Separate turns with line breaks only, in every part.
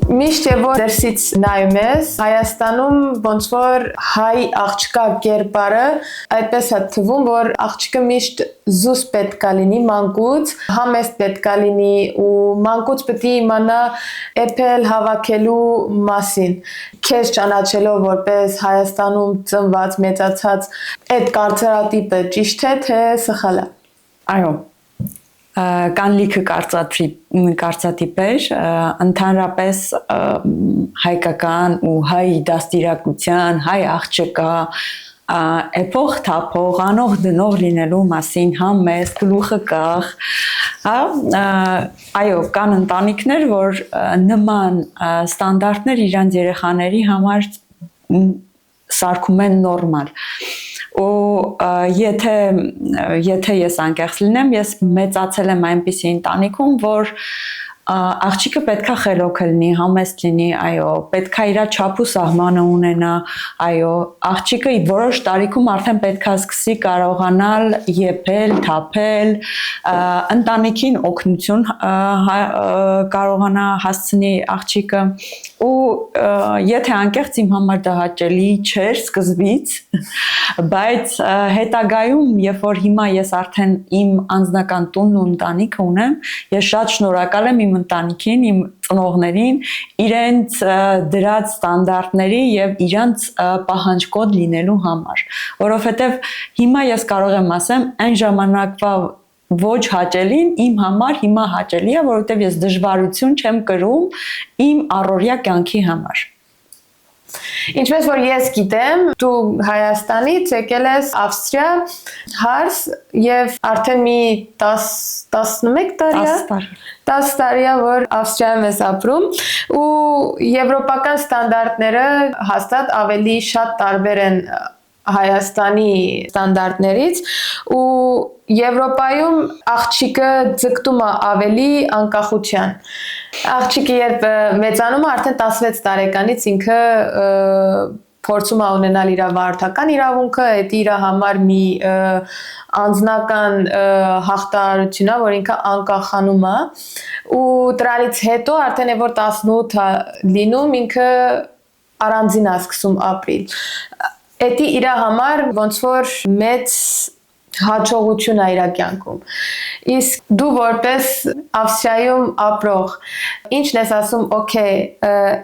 Միշտ եւ որ դերսից նայում ես, Հայաստանում ոնց որ հայ աղջկա կերպարը այդպես է թվում, որ աղջիկը միշտ զուս պետք է լինի մանկուց, համեստ պետք է լինի ու մանկուց պետք է իմանա էփել հավաքելու մասին։ Քեզ ճանաչելով որպես Հայաստանում ծնված, մեծացած այդ կարծրատիպը ճիշտ է թե սխալ է։
Այո, կան լիքը կարծատիպեր, ընդհանրապես հայկական ու հայ դաստիարակության, հայ աղջկա էփող թափող, անող դնող լինելու մասին համ մեզ գլուխը կախ, այո, կան ընտանիքներ, որ նման ստանդարտներ իրանց երեխաների համար սարքում են նորմալ։ Ու եթե ես անկեղծ լինեմ, ես մեծացել եմ այնպիսի ընտանիքում, որ աղջիկը պետքա խելոք լինի, համեստ լինի, այո, պետքա իր չափու սահմանը ունենա, այո, աղջիկը որոշ տարիքում արդեն պետքա սկսի կարողանալ եփել, թափել, ընտանիքին օգնություն կարողանա հասցնի աղջիկը ու եթե անկեղծ իմ համար դա հաճելի չէր սկզբից, բայց հետագայում, երբ որ հիմա ես արդեն իմ անձնական տունն ու ընտանիքը ունեմ, ես շատ շնորհակալ եմ իմ ընտանիքին, իմ ծնողներին, իրենց դրած ստանդարտների եւ իրանց պահանջկոտ լինելու համար, որովհետեւ հիմա ես կարող եմ ասեմ, այն ժամանակվա ոչ հաճելին իմ համար հիմա հաճելի է, որովհետև ես դժվարություն չեմ կրում իմ առօրյա կյանքի համար։
Ինչպես որ ես գիտեմ, դու Հայաստանից եկել ես Ավստրիա հարս եւ արդեն մի 11 տարի է, 10 տարի է, որ Ավստրիայում ես ապրում ու եվրոպական ստանդարտները հաստատ ավելի շատ տարբեր են Հայաստանի ստանդարտներից ու Եվրոպայում աղջիկը ձգտում է ավելի անկախության։ Աղջիկը երբ մեծանում է արդեն 16 տարեկանից ինքը փորձում է ունենալ իր վարորդական իրավունքը, այդ իր համար մի անձնական հաղթահարություն է, որ ինքը անկախանում է ու դրանից հետո արդեն որ 18 է լինում, ինքը առանձին է սկսում ապրիլ։ Էդի իր համար ոնց որ մեծ հաջողություն է իր կյանքում։ Իսկ դու որպես Ավստրիայում ապրող, ինչն ես ասում, օքեյ,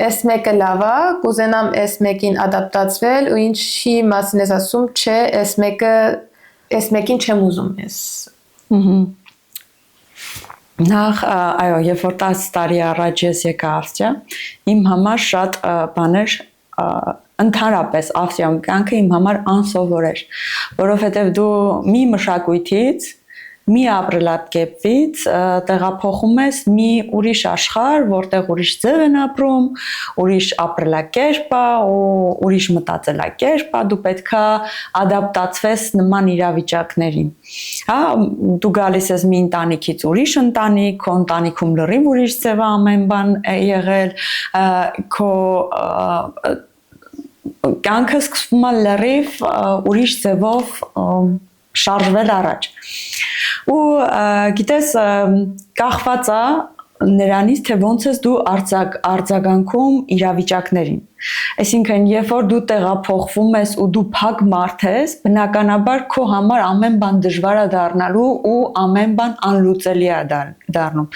այս մեկը լավ է, կուզենամ այս մեկին ադապտացվել ու ինչի մասին ես ասում, չէ, այս մեկին չեմ ուզում ես։
Նախ, այո, երբ որ 10 տարի առաջ ես եկա Ավստրիա, իմ համար շատ բաներ ընդհանրապես Ավստրիայում կյանքը իմ համար անսովոր էր, որովհետև դու մի մշակույթից, մի ապրելակերպից տեղափոխում ես մի ուրիշ աշխարհ, որտեղ ուրիշ ձև են ապրում, ուրիշ ապրելակերպ է ու ուրիշ մտածելակերպ է, դու պետքա ադապտացվես նման իրավիճակներին։ Հա, դու գալիս ես մի ընտանիքից ուրիշ ընտանիք, քո ընտանիքում լրիվ ուրիշ ձև է ամեն բան եղել, քո կյանքը սկսվում է լրիվ ուրիշ ձևով շարժվել առաջ։ Ու գիտես, կախված է նրանից, թե ոնց ես դու արձագանքում իրավիճակներին։ Այսինքն, երբ որ դու տեղափոխվում ես ու դու փակ մարդ ես, բնականաբար քո համար ամեն բան դժվար է դառնալու ու ամեն բան անլուծելի է դառնում։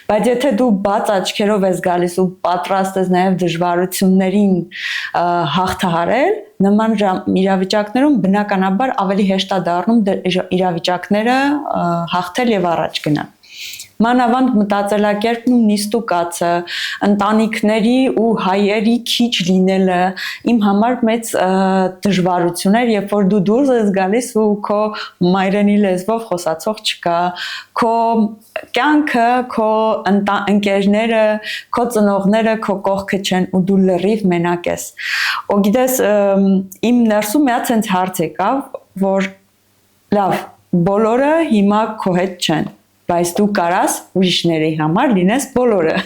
Բայց եթե դու բաց աչքերով ես գալիս ու պատրաստ ես նաև դժվարություններին հաղթահարել, նման իրավիճակներում բնականաբար ավելի հեշտ է դառնում իրավիճակները հաղթել եւ առաջ գնալ։ Մանավանդ մտածելակերպն ու նիստուկացը, ընտանիքների ու հայերի քիչ լինելը իմ համար մեծ դժվարություն էր, երբ որ դու դուրս ես գալիս ու քո մայրենի լեզվով խոսացող չկա, քո կյանքը, քո ընկերները, քո ծնողները քո կողքը չեն ու դու լրիվ մենակ ես։ Ու գիտես, իմ ներսում միած հենց հարց եկավ, որ լավ, բոլորը հիմա քո հետ չեն, բայց դու կարաս ուրիշների համար լինես բոլորը։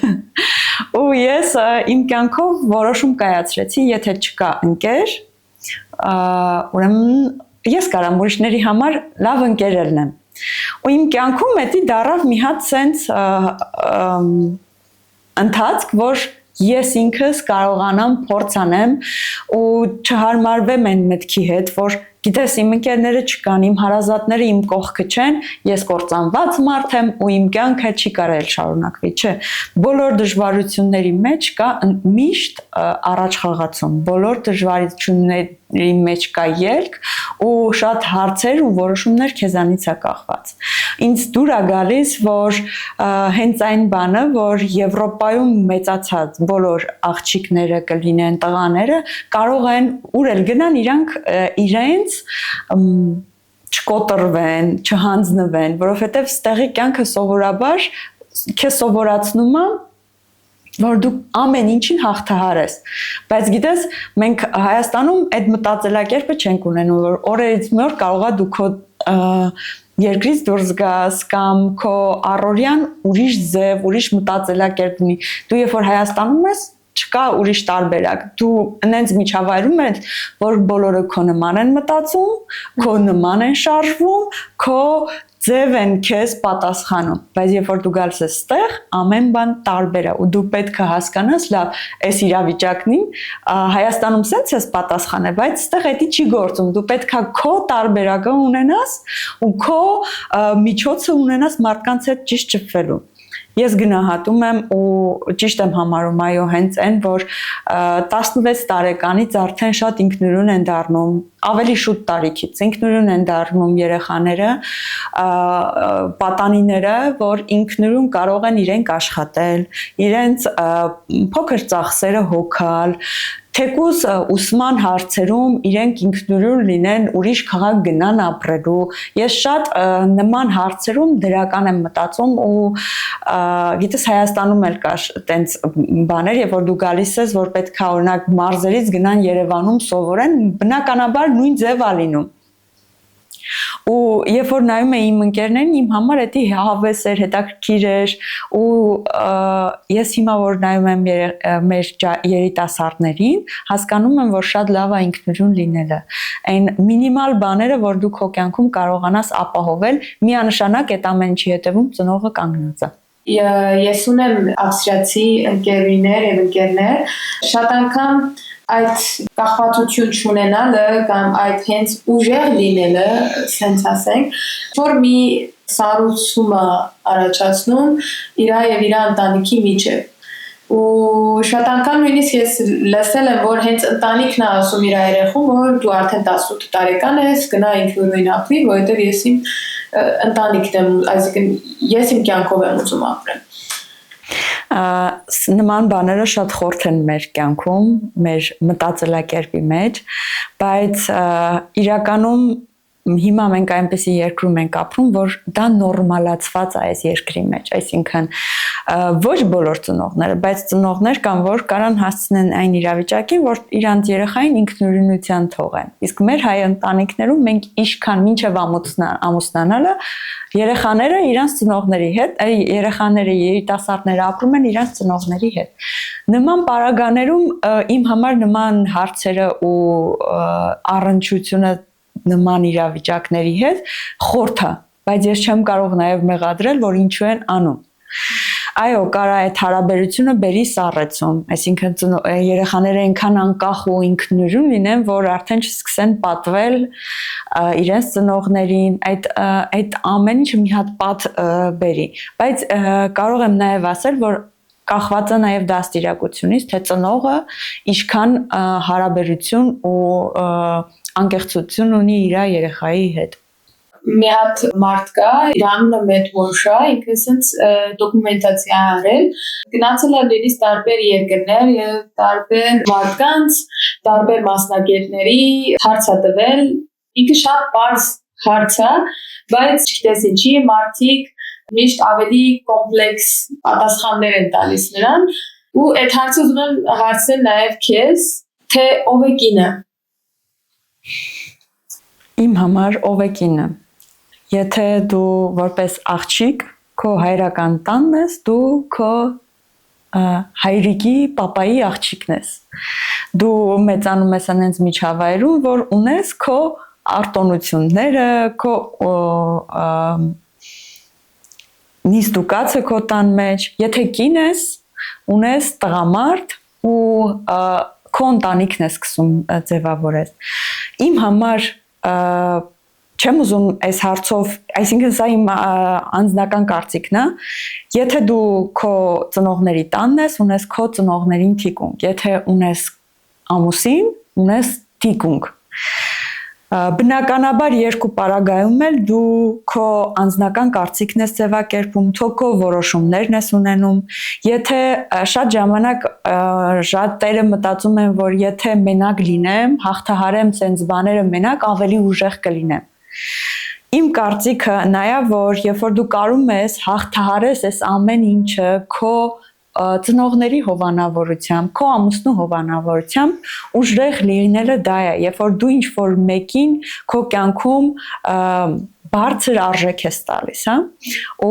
Ու ես իմ կյանքով որոշում կայացրեցի, եթե չկա ընկեր, ուրեմն ես կարամ ուրիշների համար լավ ընկեր լինեմ։ Ու իմ կյանքում էդի դարավ մի հատ սենց ընթացք, որ ես ինքս կարողանամ փորձանեմ ու չհարմարվեմ այն մտքի հետ, որ գիտես իմ ընկերները չկան, իմ հարազատները իմ կողքը չեն, ես կործանված մարդ եմ ու իմ կյանքը չի կարել շարունակվի, չէ։ Բոլոր դժվարությունների մեջ կա միշտ առաջ խաղացում, բոլոր դժվարությունների մեջ կա ելք ու շատ հարցեր ու որոշումներ քեզանից է կախված։ Ինձ դուր է գալիս, որ հենց այն բանը, որ Եվրոպայում մեծացած բոլոր աղջիկները կլինեն տղաները, կարող են ուր էլ գնան իրանք իրենց չկոտրվեն, չհանձնվեն, որովհետև ստեղի կյանքը սովորաբար քեզ սովորացնում է, որ դու ամեն ինչին հաղթահար ես, բայց գիտես, մենք Հայաստանում այդ մտածելակերպը չենք ունենում, որ օրերից մի օր կարողա դու քո երկրից դուրս գաս կամ քո առօրյան ուրիշ ձև, ուրիշ մտածելակերպ ունի։ Դու երբ որ Հայաստանում ես, չկա ուրիշ տարբերակ։ Դու այնց միջավայրում ես, որ բոլորը քո նման են մտածում, քո նման են շարժվում, քո ձև են քեզ պատասխանում, բայց երբ որ դու գալիս ես ստեղ, ամեն բան տարբեր է ու դու պետք է հասկանաս, լավ, այս իրավիճակնին Հայաստանում սենց ես պատասխանել, բայց ստեղ էդի չի գործում, դու պետք է քո տարբերակը ունենաս ու քո միջոցը ունենաս մարդկանց հետ ճիշտ շփվելու։ Ես գնահատում եմ ու ճիշտ եմ համարում, այո, հենց այն, որ 16 տարեկանից արդեն շատ ինքնուրույն են դառնում, ավելի շուտ տարիքից ինքնուրույն են դառնում երեխաները, պատանիները, որ ինքնուրույն կարող են իրենք աշխատել, իրենց փոքր ծախսերը հոգալ, թեկուզ ուսման հարցերում իրենք ինքնուրույն լինեն, ուրիշ քաղաք գնան ապրելու։ Ես շատ նման հարցերում դրական եմ մտածում ու գիտես Հայաստանում էլ կա տենց բաներ, երբ որ դու գալիս ես, որ պետք է օրինակ մարզերից գնան Երևանում սովորեն, բնականաբար նույն ձև է լինում։ Ու երբ որ նայում եմ իմ ընկերներին, իմ համար դա հավես էր, հետաքրքիր էր ու ես հիմա որ նայում եմ մեր երիտասարդներին, հասկանում եմ, որ շատ լավ է ինքնուրույն լինելը։ Այն մինիմալ բաները, որ դու քո կյանքում կարողանաս ապահովել, միանշանակ այդ ամեն ինչի հետևում ծնողը կանգնած է։
Ես ունեմ ավստրիացի ընկերուհիներ եւ ընկերներ, շատ անգամ այդ կախվածություն չունենալը կամ այդ հենց ուժեղ լինելը, սենց ասենք, որ մի սառուցում է առաջացնում իր եւ իր ընտանիքի միջեւ։ Ու շատ անգամ նույնիսկ ես լսել եմ, որ հենց ընտանիքն է ասում իր երեխուն, որ դու արդեն 18 տարեկան ես, գնա ինքնուրույն ապրի, որովհետև ես իմ ընտանիքն եմ, այսինքն ես իմ կյանքով եմ ուզում ապրեմ։
Նման բաները շատ խորթ են մեր կյանքում, մեր մտածելակերպի մեջ, բայց իրականում հիմա մենք այնպեսի երկրում ենք ապրում, որ դա նորմալացված է այս երկրի մեջ, այսինքն ոչ բոլոր ծնողները, բայց ծնողներ կան, որ կարան հասցնեն այն իրավիճակին, որ իրանց երեխային ինքնուրույնության թողեն։ Իսկ մեր հայ ընտանիքներում մենք ինչքան մինչև ամուսնանալը երեխաները իրանց ծնողների հետ, երեխաները երիտասարդները ապրում են իրանց ծնողների հետ։ Նման պարագաներում իմ համար նման հարցերը ու առնչությունը նման իրավիճակների հետ խորթ է, բայց ես չեմ կարող նաև մեղադրել, որ ինչու են անում։ Այո, կարա այդ հարաբերությունը բերի սառեցում, այսինքն երեխաները այնքան անկախ ու ինքնուրույն լինեն, որ արդեն չսկսեն պատվել իրենց ծնողներին, այդ ամեն ինչը մի հատ պատ բերի, բայց կարող եմ նաև ասել, որ կախված է նաև դաստիարակությունից, թե ծնողը ինչքան հարաբերություն ու անկեղծություն ունի իր երեխայի հետ։
Մի հատ մարդ կա, իր անունը Մեթ Վոլշա, ինքը ասենց դոկումենտացիա արել, գնացել է նույնիսկ տարբեր երկրներ եւ տարբեր մարդկանց, տարբեր մասնագետների հարց է տվել, ինքը շատ բարձ հարց է, բայց չգիտես ինչի մարդիկ միշտ ավելի կոմպլեքս պատասխաններ են տալիս նրան, ու այդ հարցը ուզում եմ հարցնել նաեւ քեզ, թե ով է կինը։
Իմ համար ով է կինը։ Եթե դու որպես աղջիկ քո հայրական տանն ես, դու քո հայրիկի, պապայի աղջիկն ես։ Դու մեծանում ես այնց միջավայրում, որ ունես քո արտոնությունները, քո նիստուկացը քո տան մեջ։ Եթե կին ես, ունես տղամարդ ու քո ընտանիքն ես սկսում ձևավորել։ Իմ համար չեմ ուզում այս հարցով, այսինքն սա իմ անձնական կարծիքն է, եթե դու քո ծնողների տանն ես, ունես քո ծնողներին թիկունք, եթե ունես ամուսին, ունես թիկունք։ Բնականաբար երկու պարագայում էլ դու քո անձնական կարծիքն ես ձևակերպում, քո որոշումներն ես ունենում։ Եթե շատ ժամանակ շատերը մտածում են, որ եթե մենակ լինեմ, հաղթահարեմ ցենց բաները մենակ, ավելի ուժեղ կլինեմ։ Իմ կարծիքը նա է, որ երբ որ դու կարում ես հաղթահարես այս ամեն ինչը քո ծնողների հովանավորությամբ, քո ամուսնու հովանավորությամբ, ուժեղ լինելը դա է, երբ որ դու ինչ-որ մեկին քո կյանքում բարձր արժեք ես տալիս, հա։ Ու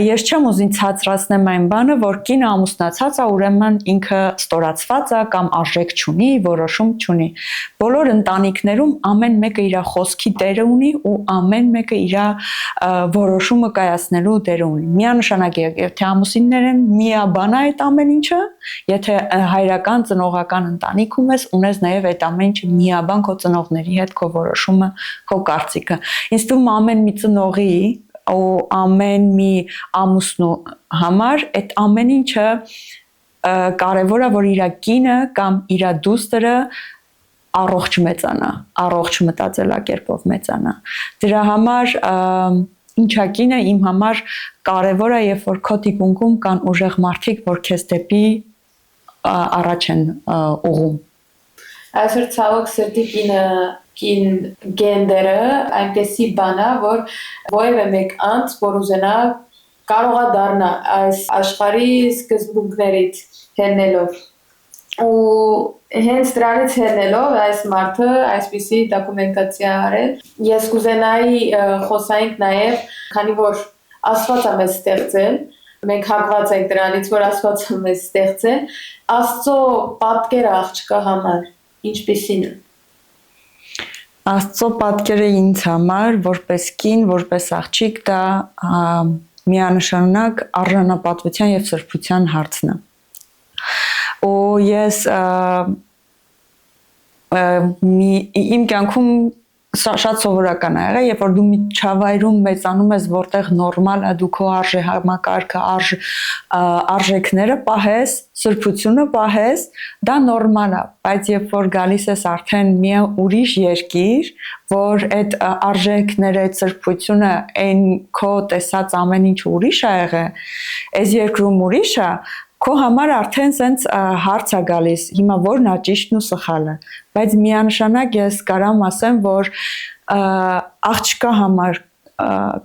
ես չեմ ուզում ցածրացնեմ այն բանը, որ կինը ամուսնացած է, ուրեմն ինքը ստորացված է կամ արժեք չունի, որոշում չունի։ Բոլոր ընտանիքներում ամեն մեկը իր խոսքի տերը ունի ու ամեն մեկը իր որոշումը կայացնելու դերը ունի։ Միանշանակ եթե ամուսիններ են, միաբան է այդ ամեն ինչը, եթե հայրական ծնողական ընտանիքում ես, ունես նաև այդ ամեն ինչը միաբան քո ծնողների հետ քո որոշումը, քո կարծիքը։ Ինձ թվում ամեն մի ծնողի ու ամեն մի ամուսնու համար այդ ամեն ինչը կարևոր է, որ իր կինը կամ իր դուստրը առողջ մեծանա, առողջ մտածելակերպով մեծանա։ Դրա համար ինչա կինը իմ համար կարևոր է, երբ որ քո թիկունքում կան ուժեղ մարդիկ, որ քեզ դեպի առաջ են ուղղում։
Այսօր ցավոք սրտի կին գենդերը այնպեսի բան է, որ որևէ մեկ անձ, որ ուզենա կարող է դառնա այս աշխարհի սկզբունքներից ելնելով։ Ու հենց դրանից ելնելով այս մարդը այսպիսի դոկումենտացիա արել։ Ես կուզենայի խոսայինք նաև, քանի որ Աստված է մեզ ստեղծել, մենք հակված ենք դրանից, որ Աստված է մեզ ստեղծել, Աստծո պատկերը աղջկա համար ինչպիսին է։
Աստծո պատկերը ինձ համար որպես կին, որպես աղջիկ դա միանշանակ արժանապատվության եւ սրբության հարցն է։ Ու ես իմ կյանքում շատ սովորական է եղել, երբ որ դու միջավայրում մեծանում ես, որտեղ նորմալ է դու քո արժեհամակարգը, արժեքները պահես, սրբությունը պահես, դա նորմալ է, բայց երբ որ գալիս ես արդեն մի ուրիշ երկիր, որ այդ արժեքները, այդ սրբությունը, այն քո տեսած ամեն ինչ ուրիշ է եղել, այս երկրում ուրիշ է, քո համար արդեն սենց հարց է գալիս, հիմա որն է ճիշտն ու սխալը, բայց միանշանակ ես կարամ ասեմ, որ աղջկա համար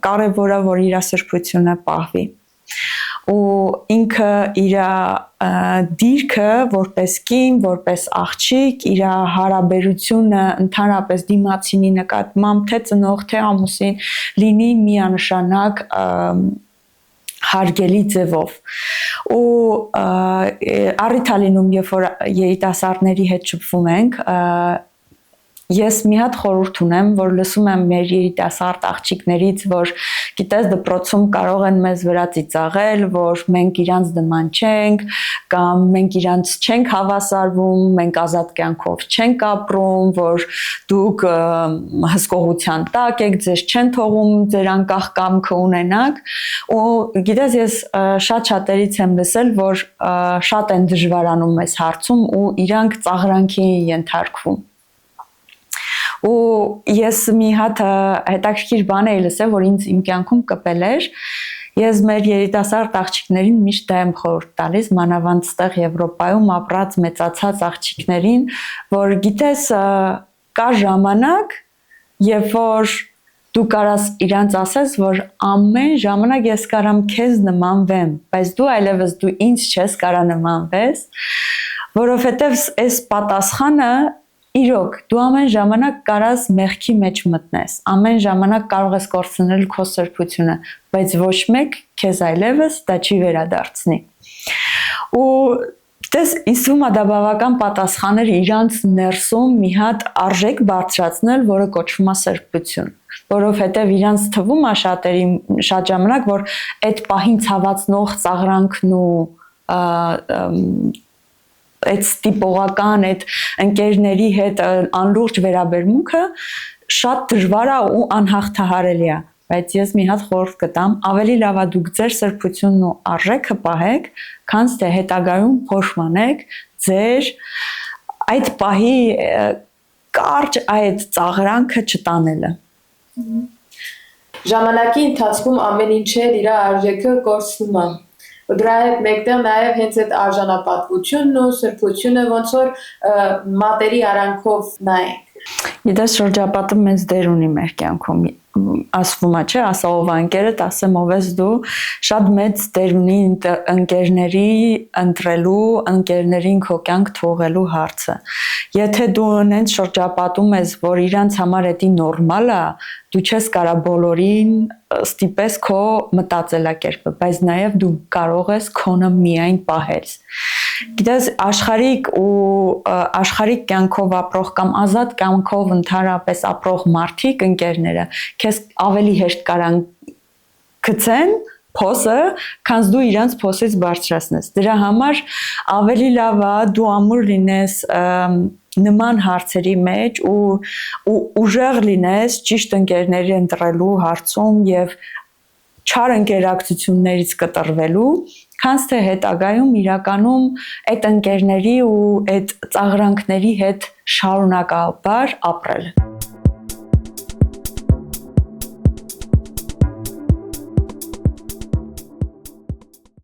կարևոր է, որ իր սրբությունը պահվի։ Ու ինքը իր դիրքը որպես կին, որպես աղջիկ, իր հարաբերությունը ընդհանրապես դիմացինի նկատմամբ, թե ծնող, թե ամուսին, լինի միանշանակ հարգելի ձևով։ Ու առիթ է լինում, երբ որ երիտասարդների հետ շփվում ենք, ես մի հատ խորհուրդ ունեմ, որ լսում եմ մեր երիտասարդ աղջիկներից, որ գիտես դպրոցում կարող են մեզ վրա ծիծաղել, որ մենք իրանց նման չենք, կամ մենք իրանց չենք հավասարվում, մենք ազատ կյանքով չենք ապրում, որ դուք հսկողության տակ եք, ձեզ չեն թողում ձեր անկախ կամքը ունենաք, ու գիտես ես շատ-շատերից եմ լսել, որ շատ են դժվարանում այս հարցում ու իրանք ծաղրանքի են ենթարկվում։ Ու ես մի հատ հետաքրքիր բան էի լսել, որ ինձ իմ կյանքում կպել էր, ես մեր երիտասարդ աղջիկներին միշտ դա եմ խորհուրդ տալիս, մանավանդ ստեղ Եվրոպայում ապրած մեծացած աղջիկներին, որ գիտես կա ժամանակ, երբ որ դու կարաս իրանց ասես, որ ամեն ժամանակ ես կարամ քեզ նմանվեմ, բայց դու այլևս դու ինձ չես կարա նմանվես, որովհետև այս պատասխանը իրոք, դու ամեն ժամանակ կարաս մեղքի մեջ մտնես, ամեն ժամանակ կարող ես կորցնել քո սրբությունը, բայց ոչ մեկ քեզ այլևս դա չի վերադարձնի։ Ու դες իսում դա բավական պատասխան էր իրանց ներսում մի հատ արժեք բարձրացնել, որը կոչվում է սրբություն, որովհետև իրանց թվում է շատ ժամանակ, որ այդ պահին ցավացնող ծաղրանքն ու այդ տիպողական այդ ընկերների հետ անլուրջ վերաբերմունքը շատ դժվար է ու անհաղթահարելի է, բայց ես մի հատ խորհուրդ կտամ, ավելի լավ է դուք ձեր սրբությունն ու արժեքը պահեք, քան թե հետագայում փոշմանեք ձեր այդ պահի կարճ այդ ծաղրանքը չտանելը։
Ժամանակի ընթացքում ամեն ինչ իր արժեքը կորցնում է։ Ու դրա հետ մեկտեղ նաև հենց այդ արժանապատվությունն ու սրբությունը ոնց որ մատերի արանքով նայենք։
Գիտես շրջապատը մեծ դեր ունի մեր կյանքում, ասվում է, չէ, ասա ով անկերդ, ասեմ ով ես դու, շատ մեծ դեր ունի ընկերների ընտրելու, ընկերներին քո կյանք թողելու հարցը։ Եթե դու նենց շրջապատում ես, որ իրանց համար դա նորմալ է, դու չես կարա բոլորին ստիպես քո մտածելակերպը, բայց նաև դու կարող ես քոնը միայն պահել։ Գիտես, աշխարհիկ կյանքով ապրող կամ ազատ կյանքով ընդհանրապես ապրող մարդիկ ընկերները քեզ ավելի հեշտ կարան գցեն փոսը, քան դու իրանց փոսից բարձրացնես։ Դրա համար ավելի լավ է դու ամուր լինես նման հարցերի մեջ ու ուժեղ լինես ճիշտ ընկերների ընտրելու հարցում եւ չար ընկերակցություններից կտրվելու, քան թե հետագայում իրականում այդ ընկերների ու այդ ծաղրանքների հետ շարունակաբար ապրել։